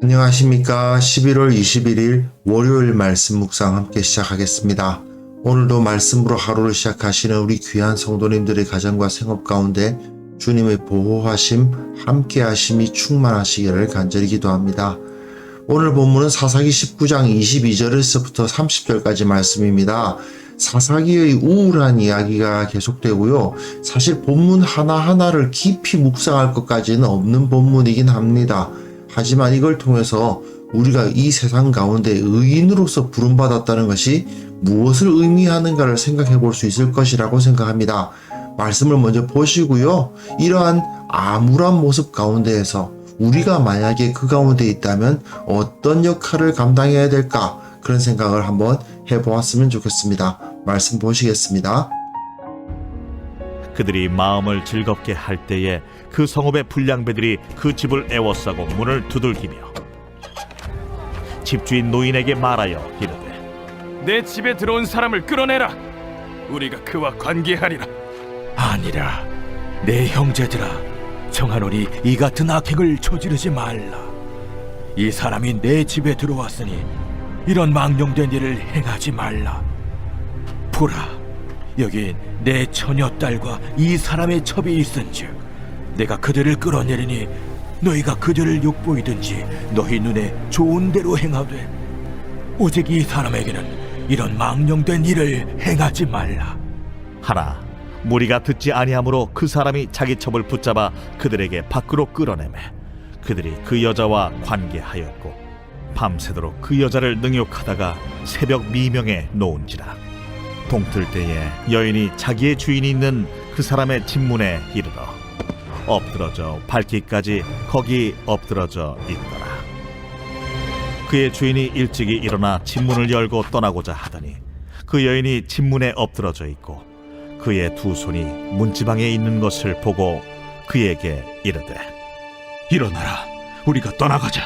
안녕하십니까. 11월 21일 월요일 말씀 묵상 함께 시작하겠습니다. 오늘도 말씀으로 하루를 시작하시는 우리 귀한 성도님들의 가정과 생업 가운데 주님의 보호하심, 함께하심이 충만하시기를 간절히 기도합니다. 오늘 본문은 사사기 19장 22절에서부터 30절까지 말씀입니다. 사사기의 우울한 이야기가 계속되고요. 사실 본문 하나하나를 깊이 묵상할 것까지는 없는 본문이긴 합니다. 하지만 이걸 통해서 우리가 이 세상 가운데 의인으로서 부름받았다는 것이 무엇을 의미하는가를 생각해 볼 수 있을 것이라고 생각합니다. 말씀을 먼저 보시고요. 이러한 암울한 모습 가운데에서 우리가 만약에 그 가운데 있다면 어떤 역할을 감당해야 될까? 그런 생각을 한번 해보았으면 좋겠습니다. 말씀 보시겠습니다. 그들이 마음을 즐겁게 할 때에 그 성읍의 불량배들이 그 집을 애워싸고 문을 두들기며 집주인 노인에게 말하여 이르되 내 집에 들어온 사람을 끌어내라. 우리가 그와 관계하리라. 아니라 내 형제들아, 청하노니 이 같은 악행을 저지르지 말라. 이 사람이 내 집에 들어왔으니 이런 망령된 일을 행하지 말라. 보라, 여기 내 처녀딸과 이 사람의 첩이 있은즉 내가 그들을 끌어내리니 너희가 그들을 욕보이든지 너희 눈에 좋은 대로 행하되 오직 이 사람에게는 이런 망령된 일을 행하지 말라. 하나 무리가 듣지 아니하므로 그 사람이 자기 첩을 붙잡아 그들에게 밖으로 끌어내매 그들이 그 여자와 관계하였고 밤새도록 그 여자를 능욕하다가 새벽 미명에 놓은지라. 동틀 때에 여인이 자기의 주인이 있는 그 사람의 집문에 이르러 엎드러져 밟기까지 거기 엎드러져 있더라. 그의 주인이 일찍이 일어나 집문을 열고 떠나고자 하더니 그 여인이 집문에 엎드러져 있고 그의 두 손이 문지방에 있는 것을 보고 그에게 이르되 일어나라, 우리가 떠나가자.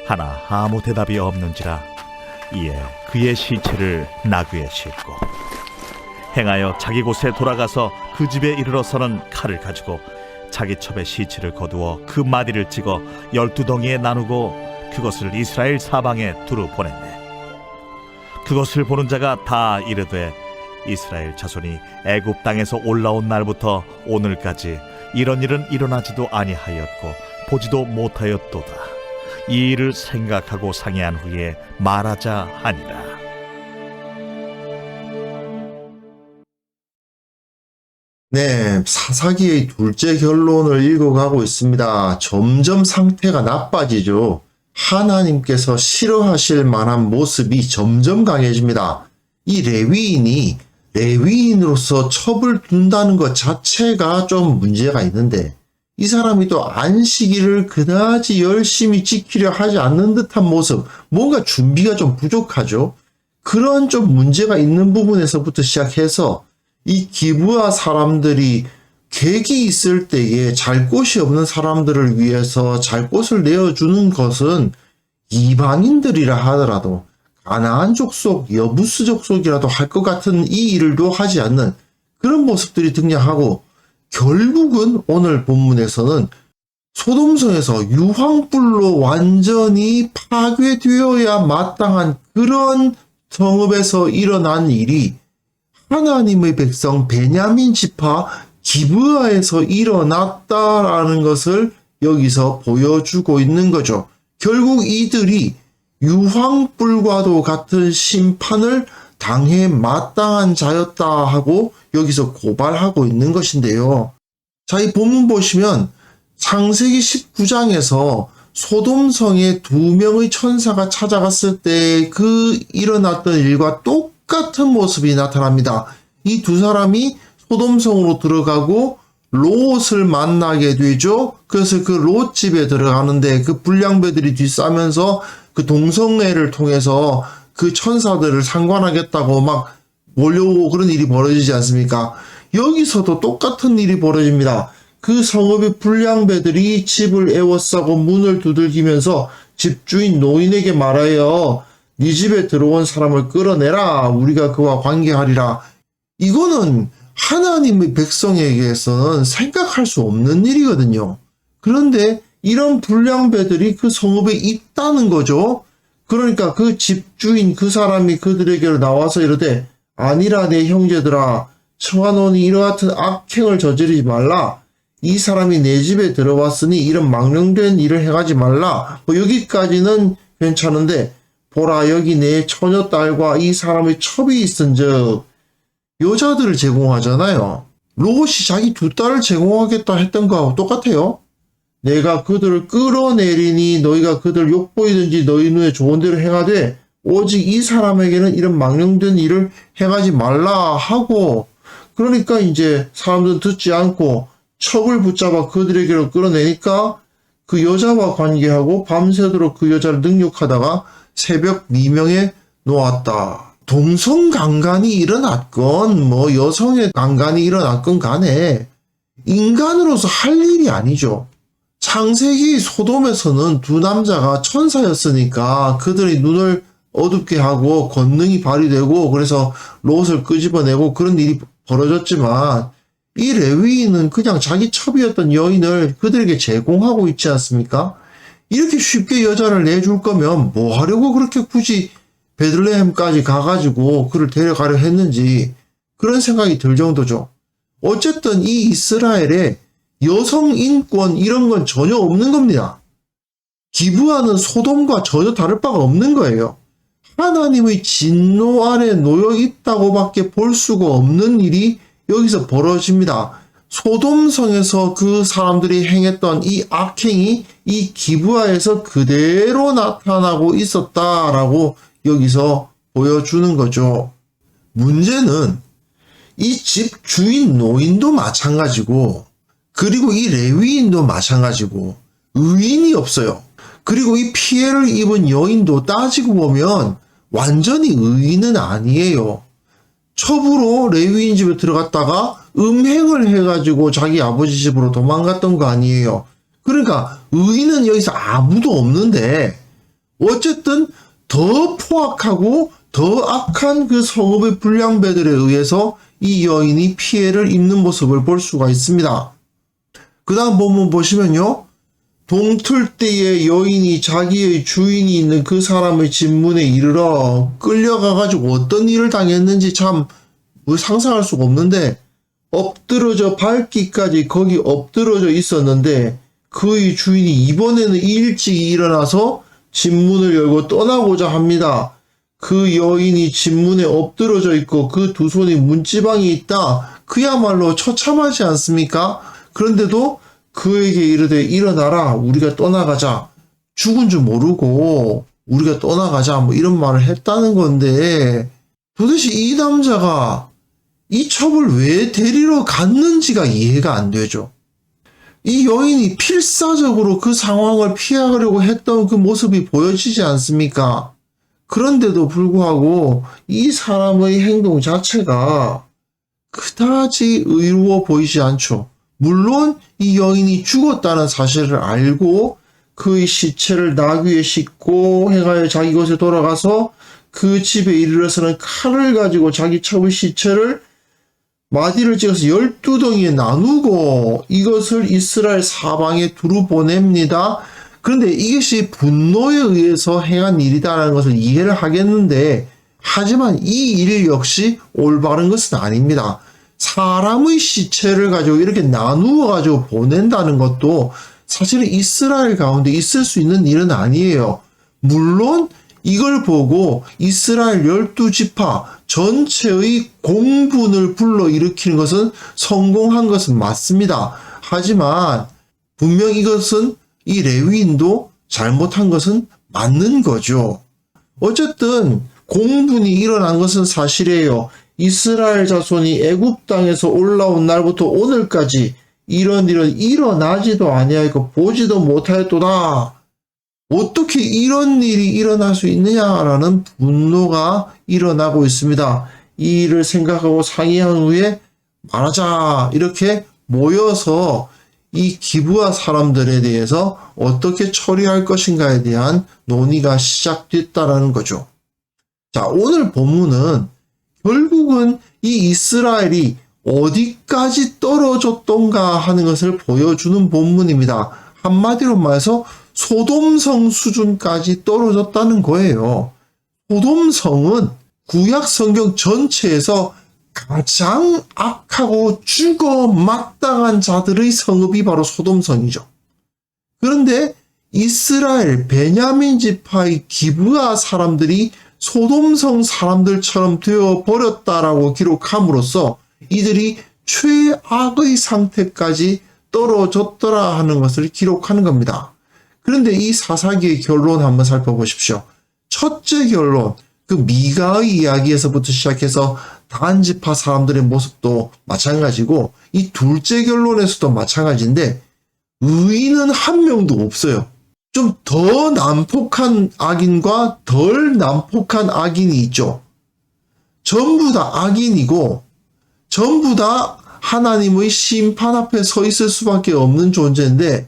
하나 아무 대답이 없는지라. 이에 그의 시체를 나귀에 싣고 행하여 자기 곳에 돌아가서 그 집에 이르러서는 칼을 가지고 자기 첩의 시체를 거두어 그 마디를 찍어 12덩이에 나누고 그것을 이스라엘 사방에 두루 보냈네. 그것을 보는 자가 다 이르되 이스라엘 자손이 애굽 땅에서 올라온 날부터 오늘까지 이런 일은 일어나지도 아니하였고 보지도 못하였도다. 이 일을 생각하고 상의한 후에 말하자 하니라. 네, 사사기의 둘째 결론을 읽어가고 있습니다. 점점 상태가 나빠지죠. 하나님께서 싫어하실 만한 모습이 점점 강해집니다. 이 레위인이 레위인으로서 첩을 둔다는 것 자체가 좀 문제가 있는데 이 사람이 또 안식일을 그다지 열심히 지키려 하지 않는 듯한 모습, 뭔가 준비가 좀 부족하죠. 그런 좀 문제가 있는 부분에서부터 시작해서 이 기브아 사람들이 객이 있을 때에 잘 곳이 없는 사람들을 위해서 잘 곳을 내어주는 것은 이방인들이라 하더라도 가나안 족속, 여부스 족속이라도 할 것 같은 이 일도 하지 않는 그런 모습들이 등장하고 결국은 오늘 본문에서는 소돔성에서 유황불로 완전히 파괴되어야 마땅한 그런 성읍에서 일어난 일이 하나님의 백성 베냐민 지파 기브아에서 일어났다라는 것을 여기서 보여주고 있는 거죠. 결국 이들이 유황불과도 같은 심판을 당해 마땅한 자였다 하고 여기서 고발하고 있는 것인데요. 자, 이 본문 보시면 창세기 19장에서 소돔성에 2명의 천사가 찾아갔을 때 그 일어났던 일과 똑같은 모습이 나타납니다. 이 두 사람이 소돔성으로 들어가고 롯을 만나게 되죠. 그래서 그 롯 집에 들어가는데 그 불량배들이 뒤싸면서 그 동성애를 통해서 그 천사들을 상관하겠다고 막 몰려오고 그런 일이 벌어지지 않습니까? 여기서도 똑같은 일이 벌어집니다. 그 성읍의 불량배들이 집을 애워싸고 문을 두들기면서 집주인 노인에게 말하여 네 집에 들어온 사람을 끌어내라. 우리가 그와 관계하리라. 이거는 하나님의 백성에게서는 생각할 수 없는 일이거든요. 그런데 이런 불량배들이 그 성읍에 있다는 거죠. 그러니까 그 집주인 그 사람이 그들에게로 나와서 이르되 아니라 내 형제들아 청하노니 이와 같은 악행을 저지르지 말라. 이 사람이 내 집에 들어왔으니 이런 망령된 일을 행하지 말라. 뭐 여기까지는 괜찮은데 보라 여기 내 처녀딸과 이 사람의 첩이 있은즉 여자들을 제공하잖아요. 롯이 자기 두 딸을 제공하겠다 했던 거하고 똑같아요. 내가 그들을 끌어내리니 너희가 그들을 욕보이든지 너희 눈에 좋은 대로 행하되 오직 이 사람에게는 이런 망령된 일을 행하지 말라 하고, 그러니까 이제 사람들은 듣지 않고 첩을 붙잡아 그들에게로 끌어내니까 그 여자와 관계하고 밤새도록 그 여자를 능욕하다가 새벽 미명에 놓았다. 동성강간이 일어났건 뭐 여성의 강간이 일어났건 간에 인간으로서 할 일이 아니죠. 창세기 소돔에서는 두 남자가 천사였으니까 그들의 눈을 어둡게 하고 권능이 발휘되고 그래서 롯을 끄집어내고 그런 일이 벌어졌지만 이 레위인은 그냥 자기 첩이었던 여인을 그들에게 제공하고 있지 않습니까? 이렇게 쉽게 여자를 내줄 거면 뭐 하려고 그렇게 굳이 베들레헴까지 가가지고 그를 데려가려 했는지 그런 생각이 들 정도죠. 어쨌든 이 이스라엘에 여성 인권 이런 건 전혀 없는 겁니다. 기브아는 소돔과 전혀 다를 바가 없는 거예요. 하나님의 진노 아래 놓여 있다고밖에 볼 수가 없는 일이 여기서 벌어집니다. 소돔성에서 그 사람들이 행했던 이 악행이 이 기브아에서 그대로 나타나고 있었다라고 여기서 보여주는 거죠. 문제는 이 집 주인 노인도 마찬가지고 그리고 이 레위인도 마찬가지고 의인이 없어요. 그리고 이 피해를 입은 여인도 따지고 보면 완전히 의인은 아니에요. 첩으로 레위인 집에 들어갔다가 음행을 해가지고 자기 아버지 집으로 도망갔던 거 아니에요. 그러니까 의인은 여기서 아무도 없는데 어쨌든 더 포악하고 더 악한 그 성읍의 불량배들에 의해서 이 여인이 피해를 입는 모습을 볼 수가 있습니다. 그 다음 본문 보시면요. 동틀때에 여인이 자기의 주인이 있는 그 사람의 집문에 이르러 끌려가가지고 어떤 일을 당했는지 참 상상할 수가 없는데 엎드러져 밟기까지 거기 엎드러져 있었는데 그의 주인이 이번에는 일찍 일어나서 집문을 열고 떠나고자 합니다. 그 여인이 집문에 엎드러져 있고 그 두 손이 문지방이 있다. 그야말로 처참하지 않습니까? 그런데도 그에게 이르되 일어나라 우리가 떠나가자. 죽은 줄 모르고 우리가 떠나가자 뭐 이런 말을 했다는 건데 도대체 이 남자가 이 첩을 왜 데리러 갔는지가 이해가 안 되죠. 이 여인이 필사적으로 그 상황을 피하려고 했던 그 모습이 보여지지 않습니까? 그런데도 불구하고 이 사람의 행동 자체가 그다지 의로워 보이지 않죠. 물론 이 여인이 죽었다는 사실을 알고 그의 시체를 나귀에 싣고 해가여 자기 곳에 돌아가서 그 집에 이르러서는 칼을 가지고 자기 첩의 시체를 마디를 찍어서 12덩이에 나누고 이것을 이스라엘 사방에 두루 보냅니다. 그런데 이것이 분노에 의해서 행한 일이다라는 것을 이해를 하겠는데 하지만 이 일 역시 올바른 것은 아닙니다. 사람의 시체를 가지고 이렇게 나누어 가지고 보낸다는 것도 사실은 이스라엘 가운데 있을 수 있는 일은 아니에요. 물론 이걸 보고 이스라엘 12지파 전체의 공분을 불러일으키는 것은 성공한 것은 맞습니다. 하지만 분명 이것은 이 레위인도 잘못한 것은 맞는 거죠. 어쨌든 공분이 일어난 것은 사실이에요. 이스라엘 자손이 애굽 땅에서 올라온 날부터 오늘까지 이런 일은 일어나지도 아니하였고 보지도 못하였도다. 어떻게 이런 일이 일어날 수 있느냐라는 분노가 일어나고 있습니다. 이 일을 생각하고 상의한 후에 말하자 이렇게 모여서 이 기브아 사람들에 대해서 어떻게 처리할 것인가에 대한 논의가 시작됐다라는 거죠. 자, 오늘 본문은 결국은 이 이스라엘이 어디까지 떨어졌던가 하는 것을 보여주는 본문입니다. 한마디로 말해서 소돔성 수준까지 떨어졌다는 거예요. 소돔성은 구약 성경 전체에서 가장 악하고 죽어 마땅한 자들의 성읍이 바로 소돔성이죠. 그런데 이스라엘 베냐민 지파의 기브아 사람들이 소돔성 사람들처럼 되어 버렸다라고 기록함으로써 이들이 최악의 상태까지 떨어졌더라 하는 것을 기록하는 겁니다. 그런데 이 사사기의 결론 한번 살펴보십시오. 첫째 결론, 그 미가의 이야기에서부터 시작해서 단 지파 사람들의 모습도 마찬가지고 이 둘째 결론에서도 마찬가지인데 의인은 한 명도 없어요. 좀 더 난폭한 악인과 덜 난폭한 악인이 있죠. 전부 다 악인이고 전부 다 하나님의 심판 앞에 서 있을 수밖에 없는 존재인데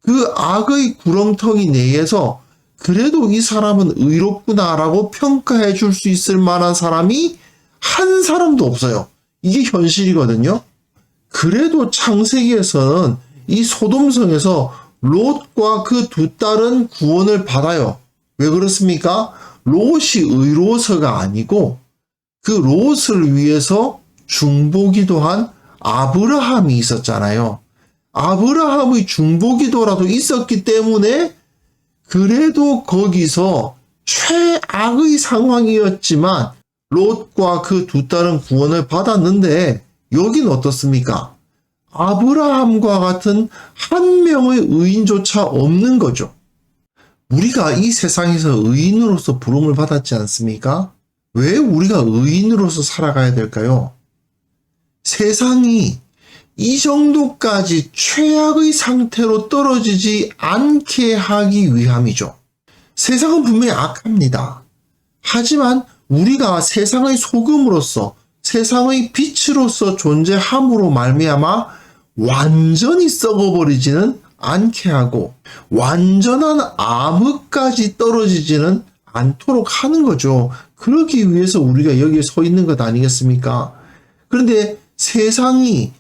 그 악의 구렁텅이 내에서 그래도 이 사람은 의롭구나라고 평가해 줄 수 있을 만한 사람이 한 사람도 없어요. 이게 현실이거든요. 그래도 창세기에서는 이 소돔성에서 롯과 그 두 딸은 구원을 받아요. 왜 그렇습니까? 롯이 의로워서가 아니고 그 롯을 위해서 중보기도한 아브라함이 있었잖아요. 아브라함의 중보기도라도 있었기 때문에 그래도 거기서 최악의 상황이었지만 롯과 그 두 딸은 구원을 받았는데 여긴 어떻습니까? 아브라함과 같은 한 명의 의인조차 없는 거죠. 우리가 이 세상에서 의인으로서 부름을 받았지 않습니까? 왜 우리가 의인으로서 살아가야 될까요? 세상이 이 정도까지 최악의 상태로 떨어지지 않게 하기 위함이죠. 세상은 분명히 악합니다. 하지만 우리가 세상의 소금으로서 세상의 빛으로서 존재함으로 말미암아 완전히 썩어버리지는 않게 하고 완전한 암흑까지 떨어지지는 않도록 하는 거죠. 그러기 위해서 우리가 여기에 서 있는 것 아니겠습니까? 그런데 세상이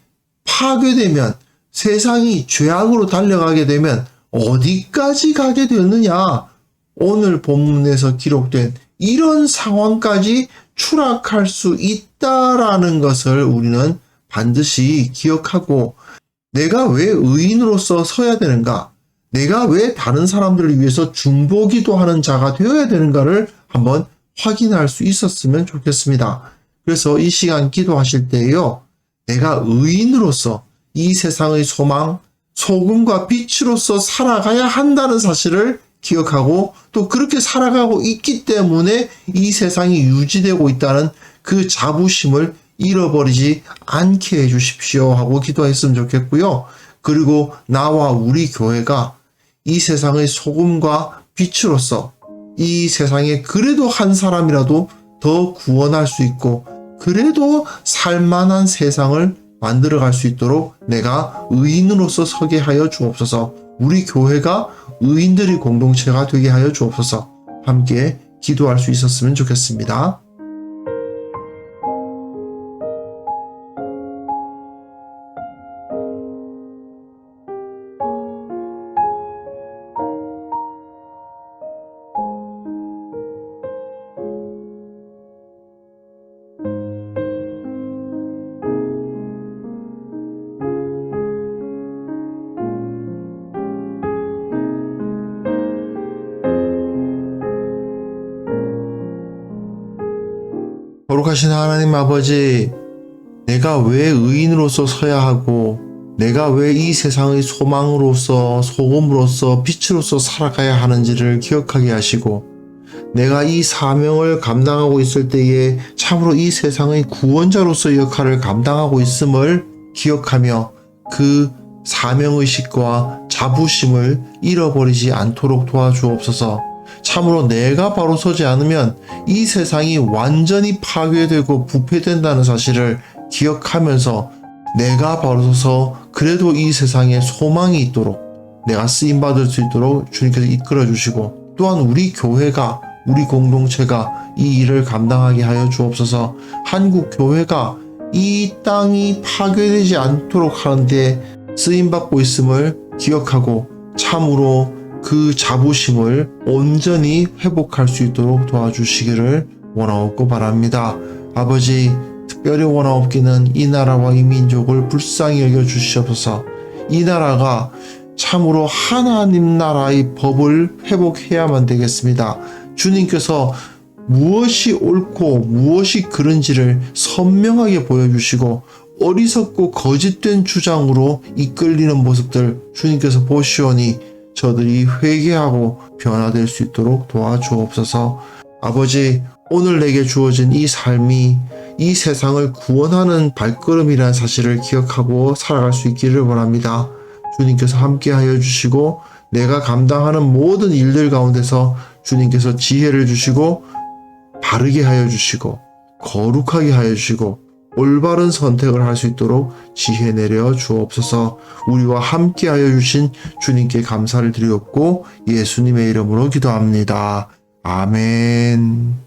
파괴되면 세상이 죄악으로 달려가게 되면 어디까지 가게 되느냐? 오늘 본문에서 기록된 이런 상황까지 추락할 수 있다라는 것을 우리는 반드시 기억하고 내가 왜 의인으로서 서야 되는가? 내가 왜 다른 사람들을 위해서 중보기도 하는 자가 되어야 되는가를 한번 확인할 수 있었으면 좋겠습니다. 그래서 이 시간 기도하실 때에요. 내가 의인으로서 이 세상의 소망, 소금과 빛으로서 살아가야 한다는 사실을 기억하고 또 그렇게 살아가고 있기 때문에 이 세상이 유지되고 있다는 그 자부심을 잃어버리지 않게 해주십시오 하고 기도했으면 좋겠고요. 그리고 나와 우리 교회가 이 세상의 소금과 빛으로서 이 세상에 그래도 한 사람이라도 더 구원할 수 있고 그래도 살만한 세상을 만들어갈 수 있도록 내가 의인으로서 서게 하여 주옵소서. 우리 교회가 의인들의 공동체가 되게 하여 주옵소서. 함께 기도할 수 있었으면 좋겠습니다. 거룩하신 하나님 아버지, 내가 왜 의인으로서 서야 하고 내가 왜 이 세상의 소망으로서 소금으로서 빛으로서 살아가야 하는지를 기억하게 하시고 내가 이 사명을 감당하고 있을 때에 참으로 이 세상의 구원자로서 역할을 감당하고 있음을 기억하며 그 사명의식과 자부심을 잃어버리지 않도록 도와주옵소서. 참으로 내가 바로 서지 않으면 이 세상이 완전히 파괴되고 부패된다는 사실을 기억하면서 내가 바로 서서 그래도 이 세상에 소망이 있도록 내가 쓰임받을 수 있도록 주님께서 이끌어 주시고 또한 우리 교회가 우리 공동체가 이 일을 감당하게 하여 주옵소서. 한국 교회가 이 땅이 파괴되지 않도록 하는데 쓰임받고 있음을 기억하고 참으로 그 자부심을 온전히 회복할 수 있도록 도와주시기를 원하옵고 바랍니다. 아버지, 특별히 원하옵기는 이 나라와 이 민족을 불쌍히 여겨 주시옵소서. 이 나라가 참으로 하나님 나라의 법을 회복해야만 되겠습니다. 주님께서 무엇이 옳고 무엇이 그른지를 선명하게 보여주시고 어리석고 거짓된 주장으로 이끌리는 모습들 주님께서 보시오니 저들이 회개하고 변화될 수 있도록 도와주옵소서. 아버지, 오늘 내게 주어진 이 삶이 이 세상을 구원하는 발걸음이라는 사실을 기억하고 살아갈 수 있기를 원합니다. 주님께서 함께하여 주시고 내가 감당하는 모든 일들 가운데서 주님께서 지혜를 주시고 바르게 하여 주시고 거룩하게 하여 주시고 올바른 선택을 할 수 있도록 지혜 내려 주옵소서. 우리와 함께하여 주신 주님께 감사를 드리옵고 예수님의 이름으로 기도합니다. 아멘.